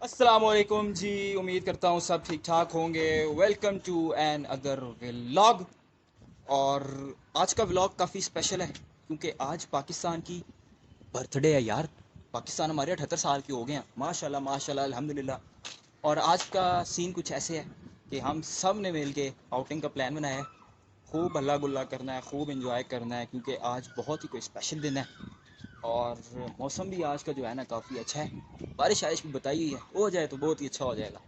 अस्सलामुअलैकुम जी। उम्मीद करता हूँ सब ठीक ठाक होंगे। Welcome to another vlog. और आज का व्लॉग काफ़ी स्पेशल है क्योंकि आज पाकिस्तान की बर्थडे है यार। पाकिस्तान हमारे 78 साल के हो गए हैं, माशाल्लाह माशाल्लाह अल्हम्दुलिल्लाह। और आज का सीन कुछ ऐसे है कि हम सब ने मिल के आउटिंग का प्लान बनाया है। खूब हल्ला गुल्ला करना है, खूब इंजॉय करना है क्योंकि आज बहुत ही कोई स्पेशल दिन है। और मौसम भी आज का जो है ना काफ़ी अच्छा है, बारिश आरिश भी बताई हुई है, हो जाए तो बहुत ही अच्छा हो जाएगा।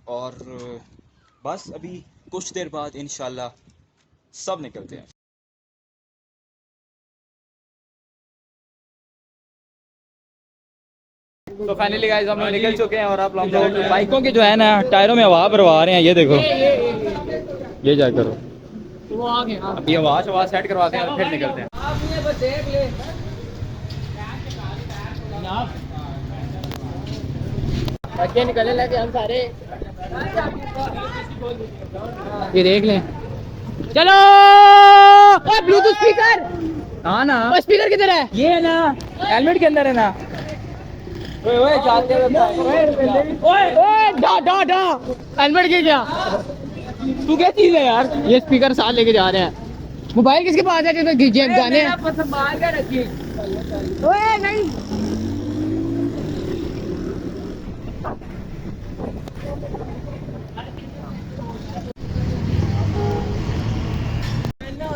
और बस अभी कुछ देर बाद इंशाल्लाह सब निकलते हैं। तो फाइनली गाइस हम लोग निकल चुके हैं और अब हम लोग बाइकों के जो है ना टायरों में हवा भरवा रहे हैं। ये देखो, ये जा करो, वो आ गया। अब ये आवाज सेट करवाते हैं फिर निकलते हैं। आप ये बस देख ले बच्चे निकलने लगे हम सारे, ये देख लें। चलो ब्लूटूथ स्पीकर। हाँ ना, स्पीकर किधर है? ये है ना, हेलमेट के अंदर है ना। ओए ओए जाते हेलमेट के क्या तू क्या चीज है यार? ये स्पीकर साथ लेके जा रहे हैं। मोबाइल किसके पास है? गाने संभाल के रखिए। ओए नहीं,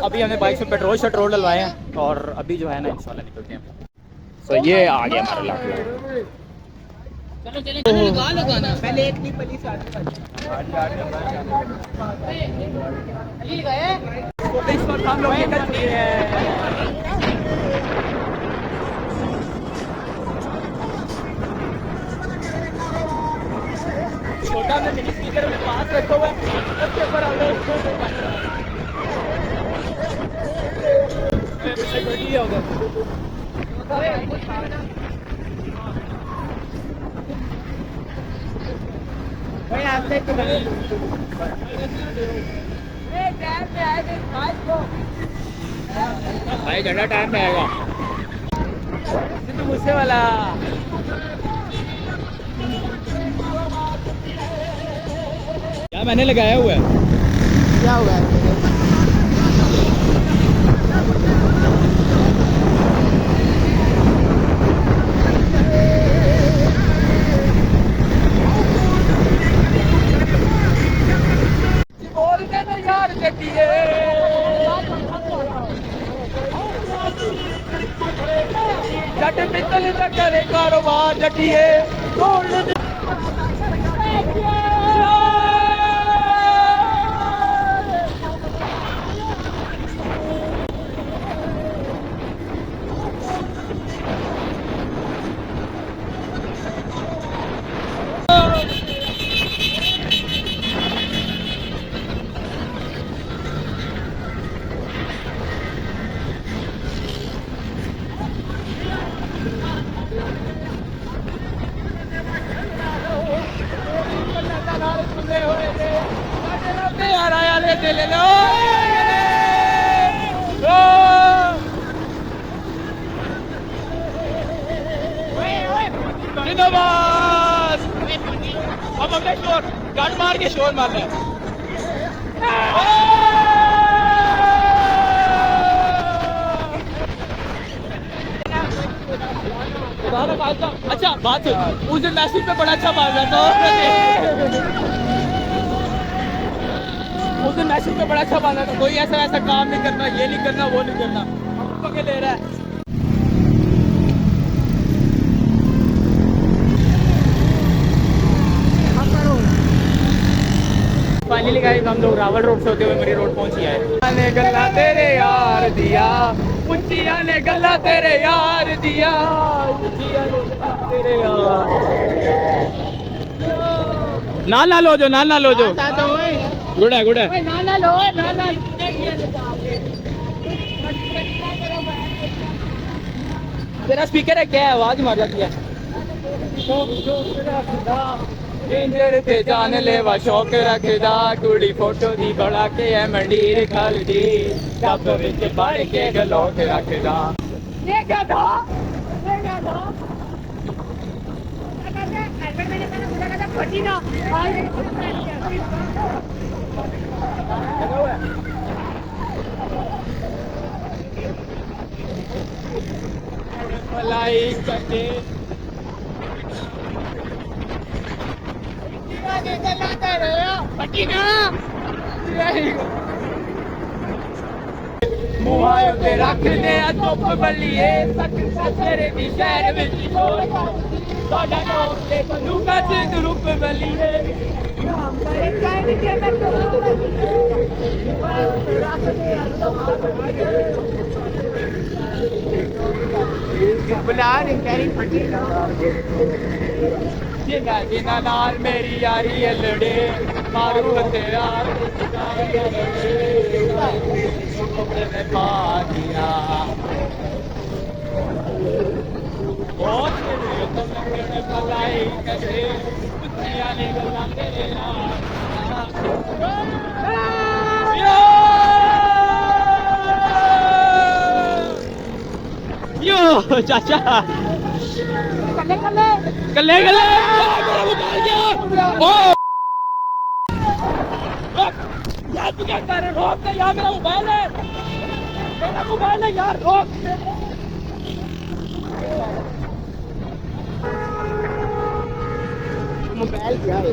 अभी हमने बाइक से पेट्रोल डलवाए हैं और अभी जो है ना इंशाल्लाह निकलते हैं। तो ये आ गया हमारा लाख। चलो चलो लगाना पहले एक नहीं पली साथ हम लोग निकल चुके हैं। छोटा में मिनी स्पीकर में पास रखा हुआ है, उसके ऊपर हम लोग भाई ज्यादा टाइम में आएगा गुस्से वाला। क्या मैंने लगाया हुआ है? क्या हुआ है? जट पितल न करे कारोबार जटिए। ले लो अब हमने शोर गन मार के शोर मारना है। अच्छा बात उस दिन मैसेज पे बड़ा अच्छा मार रहा था। उस दिन मैसेज पे बड़ा अच्छा माना था, कोई ऐसा ऐसा काम नहीं करना, ये नहीं करना, वो नहीं करना। हमको क्या ले रहा है? फाइनली गाइस हम लोग रावल रोड से होते हुए मेरी रोड पहुंच गया है। ने गल्ला तेरे यार दिया, मुंचिया ने गल्ला तेरे यार दिया, मुंचिया ने गल्ला तेरे यार। ना लो जो ना लो जो गुड है गुड है। ना लो ना तेरा स्पीकर है क्या? आवाज मार जाती है। डेंजर ते जान लेवा शौक रखदा, कुड़ी फोटो दी बड़ा के है मंडीर खल दी, सब विच बढ़ के गलोक रखदा। ये क्या था? मुहायों ते रखने धुप बलिए सच तेरे दी शहर विच साडा नाम ते बंदूका च धुप बलिए जिना जिना नाल मेरी यारी लड़े मारू हथियार यो चाचा कल्ले कल्ले कल्ले कल्ले यार तू क्या कर रहे रोक दे यार मेरा मोबाइल है यार रोक मोबाइल क्या है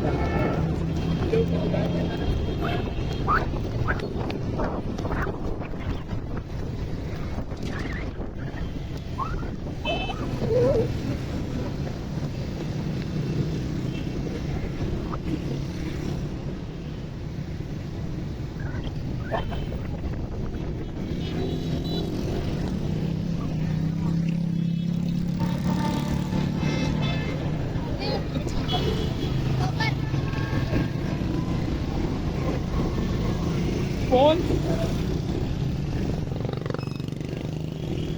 फोन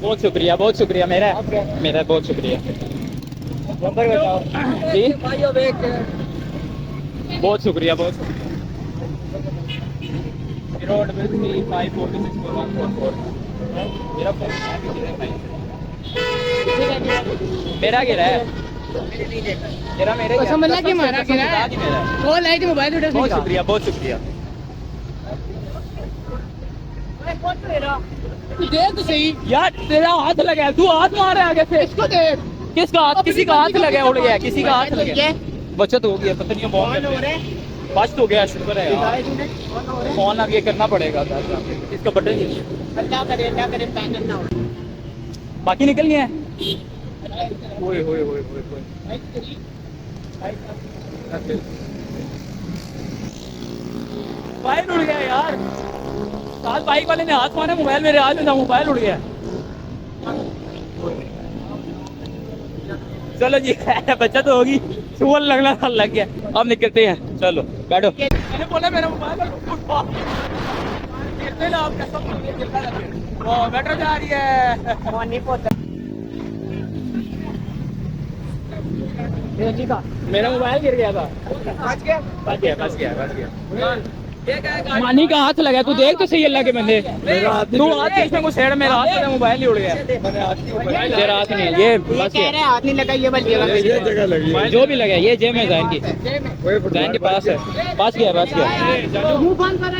बहुत शुक्रिया मेरा बहुत शुक्रिया नंबर बताओ जी बहुत शुक्रिया रोड में 546 मेरा फोन मेरा गिरा है मेरे समझना कि मारा गिरा है वो लाइट मोबाइल उठा बहुत शुक्रिया देख तो सही यार तेरा हाथ लगा है तू हाथ मार रहा है आगे से इसको देख किसका हाथ किसी का हाथ लगा उड़ गया किसी का हाथ लगा बचत हो गया पता नहीं बॉम्ब बच तो गया शुक्र है यार फोन अब ये करना पड़ेगा इसका बटन ही अल्लाह करे पैनल ना हो बाकी निकल गए हैं ओए मोबाइल उड़ गया यार साथ बाइक वाले ने हाथ मारा मोबाइल मेरे हाथ में था मोबाइल उड़ गया चलो जी बच्चा तो होगी सुबह लगना लग गया अब निकलते हैं चलो बैठो मैंने बोला मेरा मोबाइल मेट्रो जा रही है मेरा मोबाइल गिर गया था बच गया मानी का हाथ लगा तू देख तो सही अल्लाह के बंदे तू हाथ इसमें को सेड़ मेरा हाथ मोबाइल ही उड़ गया तेरा हाथ नहीं ये बस हाथ नहीं लगा ये जगह लगी जो भी लगा ये जेब में जैन के पास है पास गया मुंह बंद कर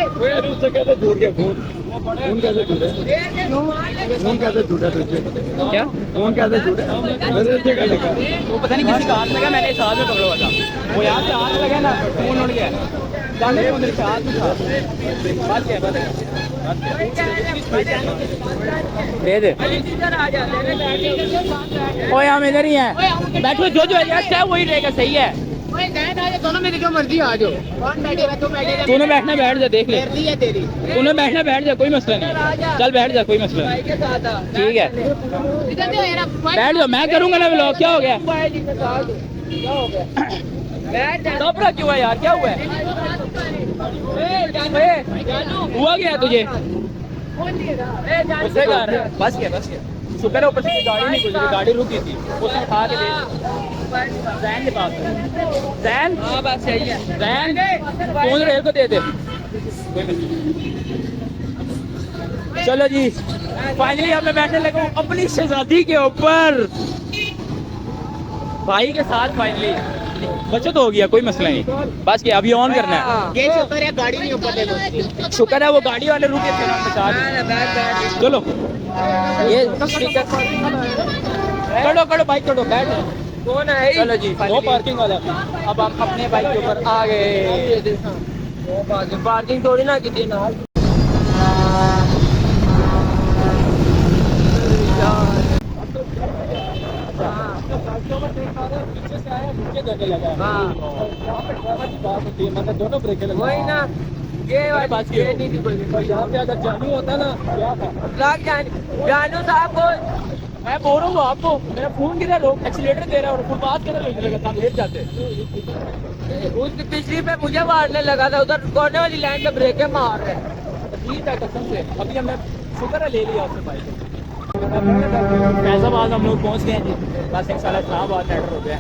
क्या फोन कैसे छूटा वो पता नहीं किसी का हाथ लगा मैंने साथ में पकड़ा हुआ था वो यहाँ से हाथ लगा ना फोन उड़ गया जाने को मेरे हाथ में था दे दे ओए हम इधर ही हैं बैठो जो एडजस्ट है वही रहेगा सही है दोनों में जो मर्जी आ जाओ कौन बैठेगा तू बैठेगा तूने बैठना बैठ जा देख ले तेरी तूने बैठना बैठ जा कोई मसला नहीं चल बैठ जा कोई मसला नहीं ठीक है बैठ जाओ मैं करूंगा ना व्लॉग क्या हो गया घबरा क्यों है यार क्या हुआ है हुआ क्या तुझे उससे बस गया शुक्र है ऊपर से गाड़ी नहीं गुजरी गाड़ी रुकी थी उसने उठा के दे जैन के पास जैन बात सही है जैन फोन रेल को दे दे चलो जी फाइनली अब मैं बैठने लगा हूँ अपनी शहजादी के ऊपर भाई के साथ फाइनली बचत हो गया, कोई मसला नहीं। बस क्या अभी ऑन करना है। ये शुक्र है गाड़ी नहीं ऊपर देखो। शुक्र है वो गाड़ी वाले रुके थे ना बचा दिए। चलो ये करो करो बाइक करो बैठ। कौन है? चलो जी वो पार्किंग वाला। अब हम अपने बाइक के ऊपर आ गए। पार्किंग थोड़ी ना की ना। मतलब दोनों ब्रेक लगे। वही ना ये बात ये नहीं थी कोई। यहाँ पे अगर जानू होता ना क्या था। जानू साहब को मैं बोल रहा हूँ आपको, मेरा फोन गिरा, लोग एक्सीलेटर दे रहा है और फुल बात कर रहे हैं, लेट जाते। उसकी पिछली पे मुझे मारने लगा था, उधर कोने वाली लाइन पे ब्रेक मार रहे। ठीक है कसम से। अभी हमने शुक्र है ले लिया उससे बाइक। फैजाबाद हम लोग पहुँच गए हैं जी। बस एक साल इस्लामाबाद एंटर हो गया।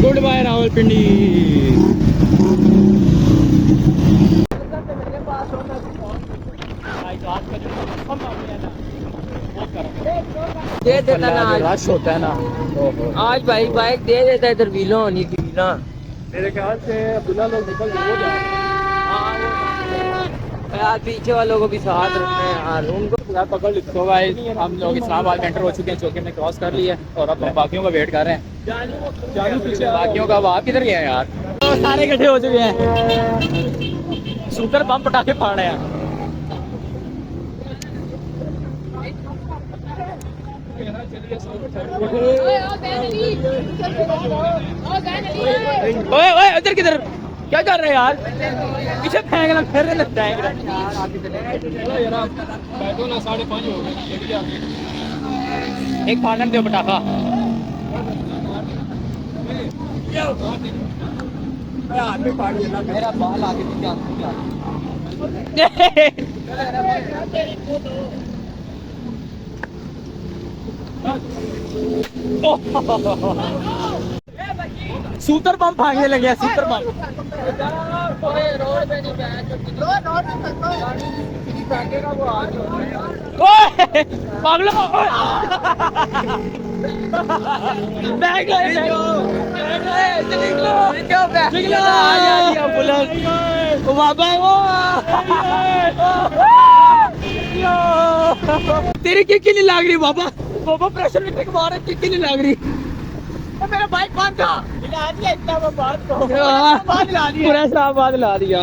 Good bye Rawalpindi. दे देता ना आज। रश होता है ना आज भाई बाइक दे देता, इधर व्हीलो होनी थी ना। मेरे ख्याल से अब्दुल्ला लोग निकल हो जाए। यार पीछे वालों को भी साथ रखना है यार, उनको पकड़ लिखो भाई। हम लोग इस्लामाबाद एंटर हो चुके हैं, चौकी में क्रॉस कर लिया और अब हम बाकियों का वेट कर रहे हैं। बाकियों का आप किधर गए यार? तो सारे इकट्ठे हो चुके हैं। सुपर बम पटाखे फाड़ रहे हैं। ओए ओए उधर किधर क्या कर रहे हैं यार? पीछे फेंकना फिर लगता है। एक फाड़न दो पटाखा। मेरा बाल आगे सूतर बम भागने लगे। सूतर बम पागलो तेरी किक नहीं लाग रही बाबा। बाबा प्रेशर मीटर मार रहे, किक नहीं लाग रही। मेरा बाइक बंद था। पूरा इस्लामाबाद ला दिया।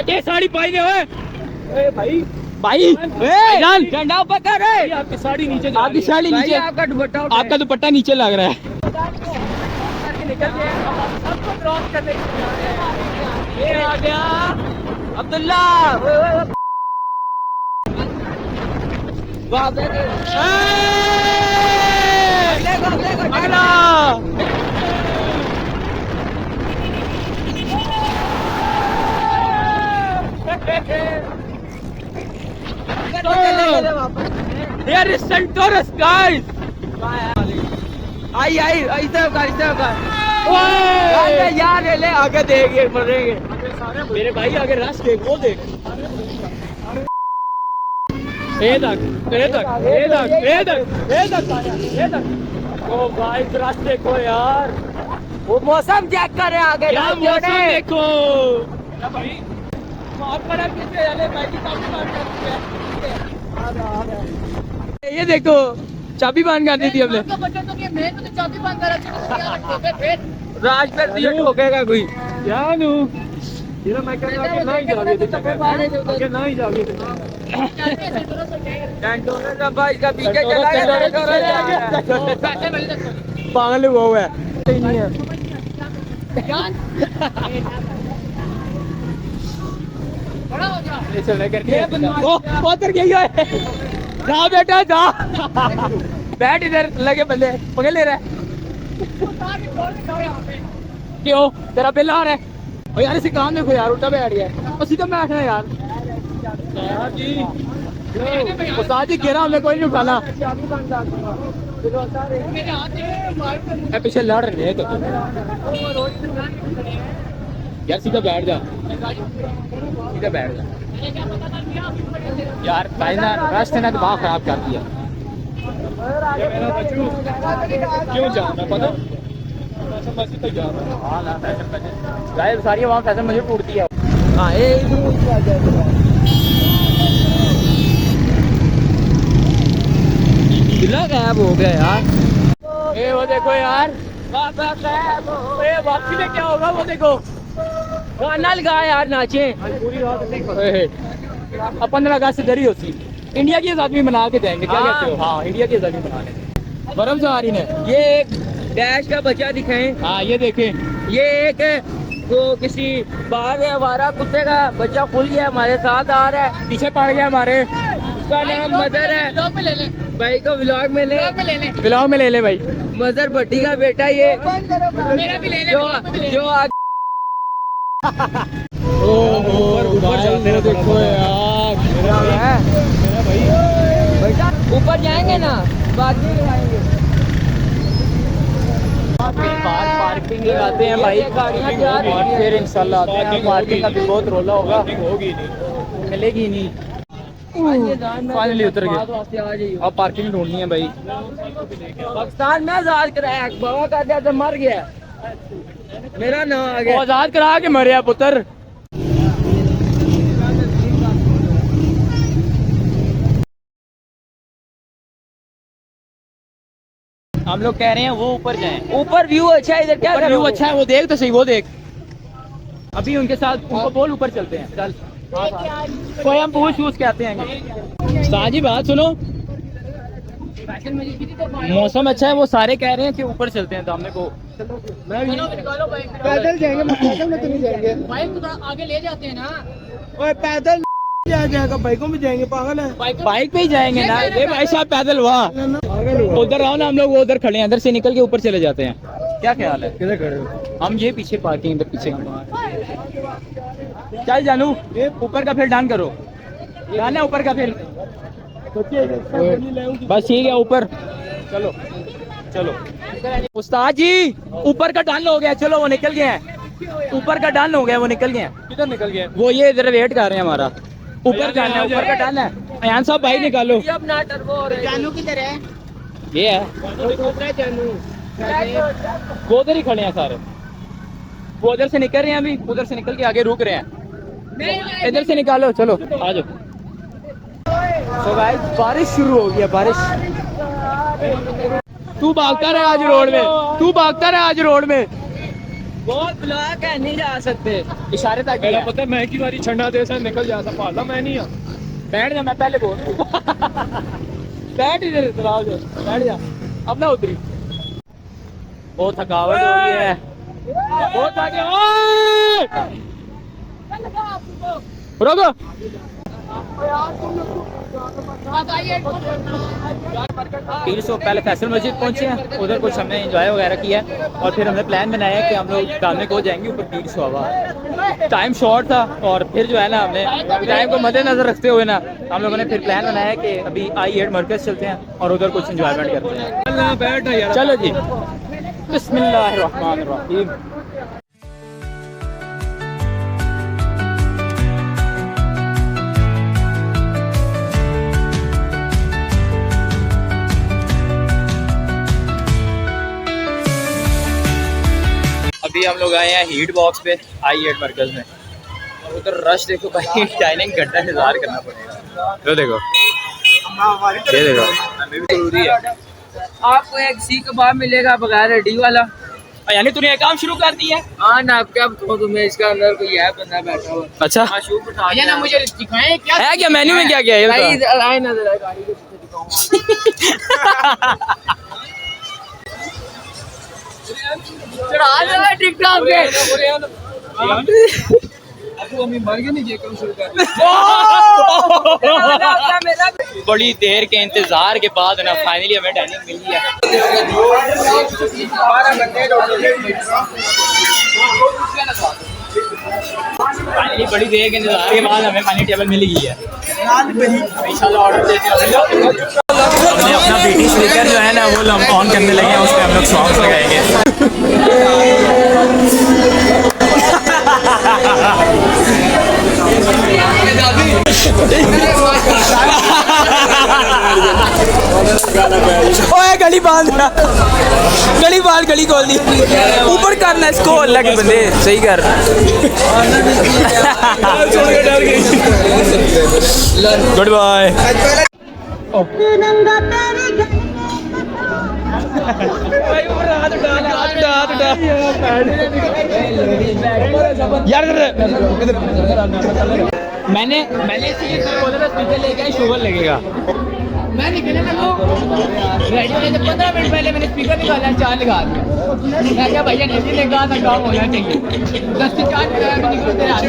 ये साड़ी पाई हुए भाई भाई झंडा ऊपर कर रहे। आपकी साड़ी नीचे, आपकी साड़ी नीचे, आपका दुपट्टा, आपका दुपट्टा नीचे लग रहा है। ये आ गया अब्दुल्ला। अगला Here is Centaurus, guys. आई आई ऐसे होगा यार, ले आगे देंगे मरेंगे। मेरे भाई आगे रश देख, वो देख। ये तक ओ भाई रश देखो यार। वो मौसम चेक करे आगे। क्या मौसम देखो भाई। माफ करा पीछे वाले भाई की काफी बात कर चुके हैं। ये देखो चाबी बंद कर दी थी हमने। राज पे दिया ठोकेगा कोई। जानू ये मैं कह रहा हूं नहीं जागे थे, आगे नहीं जागे थे। कैंटोनर का भाई का पीछे चला गया। पागल हुआ है नहीं है। चले करके ओ उतर गया है। जा बेटा जा, बैठ इधर। लगे बंदे पकड़ ले रहा है। क्यों तेरा बिल आ रहा है? और यार इसे काम देखो यार, उल्टा बैठ गया और सीधा बैठना है यार। उस्ताद जी कह रहा हमने कोई नहीं उठाना। पीछे लड़ रहे हैं तो यार सीधा बैठ जा, सीधा बैठ जा यार। भाई ना रास्ते ने दिमाग खराब कर दिया। क्यों जाना पता गाइस, सारी वहाँ फैशन मुझे टूटती है। हाँ दिला गायब हो गया यार। ए वो देखो यार, वापसी में क्या होगा वो देखो। गाना लगा यार, नाचे। अब 15 अगस्त इधर ही होती, इंडिया की आजादी मना के जाएंगे। क्या कहते हो? हाँ इंडिया की आजादी मना लेंगे। बरम सवारी ने ये एक डैश का बच्चा दिखाएं। हाँ ये देखें, ये एक तो किसी बाहर आवारा कुत्ते का बच्चा खुल गया, हमारे साथ आ रहा है, पीछे पड़ गया हमारे। उसका नाम मदर है। भाई को व्लॉग में ले फिलहाल में ले ले भाई। मदर भट्टी का बेटा ये। मेरा भी ले ले। जो ऊपर देखो यार, बेटा ऊपर जाएंगे ना, बाद में दिखाएंगे। पार्किंग लगाते हैं भाई, और फिर इंशाल्लाह आते हैं। पार्किंग का भी बहुत रोला होगा, मिलेगी नहीं। फाइनली उतर गए, अब पार्किंग ढूंढनी है भाई। पाकिस्तान में आजाद कराया, बाबा का दिया तो मर गया, मेरा नाम आ गया। आजाद करा के मरे पुत्र। हम लोग कह रहे हैं वो ऊपर जाएं। ऊपर व्यू अच्छा है, इधर क्या व्यू अच्छा है, वो देख तो सही, वो देख। अभी उनके साथ उनको बोल ऊपर चलते हैं। चल कोई हम पूछ के आते हैं। साजी बात सुनो, मौसम अच्छा है, वो सारे कह रहे हैं कि ऊपर चलते हैं। तो हमने को पैदल जाएंगे, पैदल में तो नहीं जाएंगे, बाइक तो आगे ले जाते हैं ना। ओए पैदल जाएगा, बाइकों में जाएंगे, पागल है। बाइक पे ही जाएंगे ना। ये भाई साहब पैदल हुआ उधर आओ ना, हम लोग वो उधर खड़े हैं, इधर से निकल के ऊपर चले जाते हैं। क्या ख्याल है? किधर खड़े हो? हम ये पीछे पार्किंग, इधर पीछे। चल जानू, ऊपर का फिर डन करो, डन है ऊपर का फिर। बस ठीक है, ऊपर चलो चलो। उस्ताद जी ऊपर का डन हो गया, चलो वो निकल गए हैं। ऊपर का डन हो गया, वो निकल गए हैं। किधर निकल गए? वो ये इधर वेट कर रहे हैं हमारा। ऊपर जाना है, ऊपर का डन है। अयान साहब भाई निकालो। जानू किधर है? ये है जानू, वो उधर ही खड़े हैं सारे, वो उधर से निकल रहे हैं, अभी उधर से निकल के आगे रुक रहे हैं। इधर से निकालो, चलो आ जाओ। तो गाइस बारिश शुरू हो गई है, बारिश। तू भागता रहे आज रोड में, तू भागता रहे आज रोड में। बहुत ब्लॉक है, नहीं जा सकते। इशारे तक मेरा पता है, मैं की बारी छंडा दे से निकल जाता पाला, मैं नहीं आ। बैठ जा, मैं पहले बोल बैठ इधर, बैठ जा, अब ना उतरी। बहुत थकावट हो गई है, बहुत आगे। रुको, 300 पहले फैसल मस्जिद पहुंचे हैं, उधर कुछ हमने एंजॉय वगैरह किया और फिर हमने प्लान बनाया कि हम लोग डालने को जाएंगे ऊपर 300 आवाज। टाइम शॉर्ट था और फिर जो है ना, हमने टाइम को मद्देनजर रखते हुए ना, हम लोगों ने फिर प्लान बनाया कि अभी I8 मरकज चलते हैं और उधर कुछ एंजॉयमेंट करते हैं। चलो जी, बिस्मिल्लाहिर्रहमानिर्रहीम। अभी हम लोग आए हैं हीट बॉक्स पे I8 मरकज में, और उधर रश देखो भाई, डाइनिंग घंटा इंतजार करना पड़ेगा। तो देखो, ये देखो, जरूरी है। आपको एक सीख कबाब मिलेगा बगैर हड्डी वाला। यानी तूने ये काम शुरू कर दिया? हाँ ना, अब क्या बताऊँ तुम्हें, इसका अंदर कोई है बंदा बैठा हुआ। अच्छा ना, मुझे दिखाएं क्या है, क्या मेन्यू में क्या क्या है? आए ना जरा गाड़ी के पीछे दिखाऊं। चढ़ा दो टिकटॉक पे। बड़ी देर के इंतजार के बाद ना फाइनली हमें डाइनिंग मिली है। फाइनली बड़ी देर के इंतजार के बाद हमें फाइनली टेबल मिल गई है। इंशाल्लाह ऑर्डर देते हैं। हमने अपना बीटी स्पीकर जो है ना वो हम ऑन करने लगे हैं, उस पर हम लोग सॉन्ग्स लगाएंगे। ओए गली बांध, गली खोल दी, ऊपर करना इसको, अल्लाह के बंदे सही कर। Goodbye. यार मैंने इसलिए बोला था स्पीकर लेके आए, शुगर लगेगा। मैं निकले ना तो रेडी होने से 15 मिनट पहले मैंने स्पीकर निकाला, चार्ज लगा दिया। मैं क्या भैया नहीं ने कहा था काम होना चाहिए, 10 से 4 मिनट में निकलो तेरे हाथ।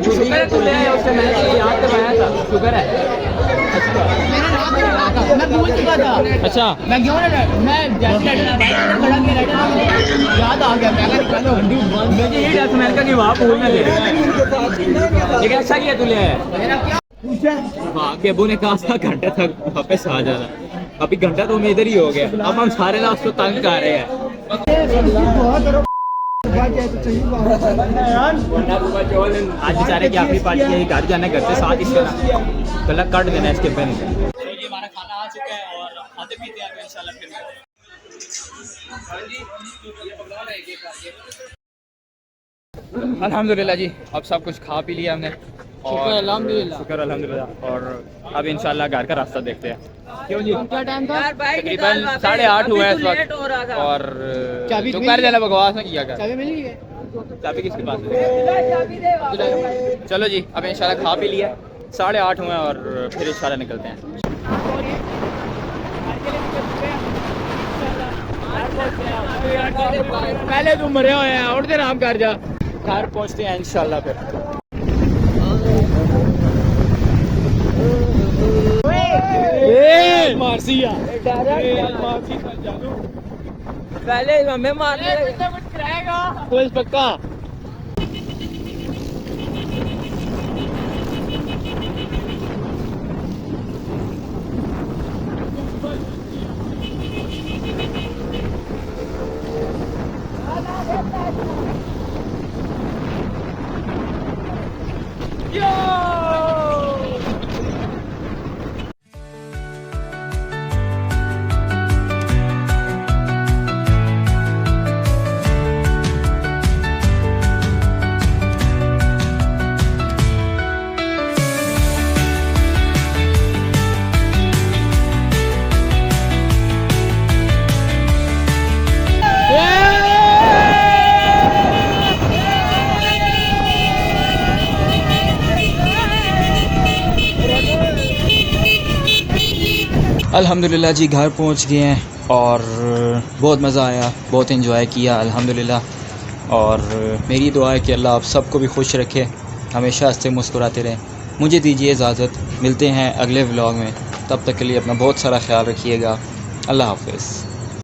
शुगर है, तू ले आया उससे, मैंने तो याद करवाया था शुगर है। मैं भूल चुका था। अच्छा मैं क्यों ना मैं जैसे खड़ा किया राइडर याद आ गया, मैं निकालो हंडी मुझे ये डर अमेरिका की वहाँ भूल ना दे। लेकिन अच्छा किया तू ले आया। हाँ कि अबू ने कहा था घंटे तक वापस आ जाना, अभी घंटा तो इधर ही हो गया। अब हम सारे ना उसको तंग कर रहे हैं। आज बेचारे की आखिरी पार्टी है, घर जाना घर से साथ इसका ना गला काट देना इसके पे। ये हमारा खाना आ चुका है और खाते पीते हैं इंशाल्लाह फिर। अल्हम्दुलिल्लाह जी, अब सब कुछ खा पी लिया हमने, शुक्र अल्हम्दुलिल्लाह। और अब इंशाल्लाह घर का रास्ता देखते हैं। क्यों जी क्या टाइम था? तकरीबन 8:30 हुआ है इस वक्त। और दोपहर ज़्यादा बकवास में किया कर। चाबी मिल गई है? चाबी किसके पास है? चलो जी, अब इंशाल्लाह खा पी लिया, 8:30 हुए और फिर इंशाल्लाह निकलते हैं। पहले तुम मरे हुए हैं, उठते आराम कर जा। घर पहुँचते हैं इंशाल्लाह फिर। मार्सिया पहले हमें मारने कुछ कराएगा पुलिस पक्का। अल्हम्दुलिल्लाह जी घर पहुंच गए हैं और बहुत मज़ा आया, बहुत इन्जॉय किया अल्हम्दुलिल्लाह। और मेरी दुआ है कि अल्लाह आप सबको भी खुश रखे, हमेशा हंसते मुस्कुराते रहें। मुझे दीजिए इजाज़त, मिलते हैं अगले व्लॉग में, तब तक के लिए अपना बहुत सारा ख्याल रखिएगा। अल्लाह हाफ़िज़।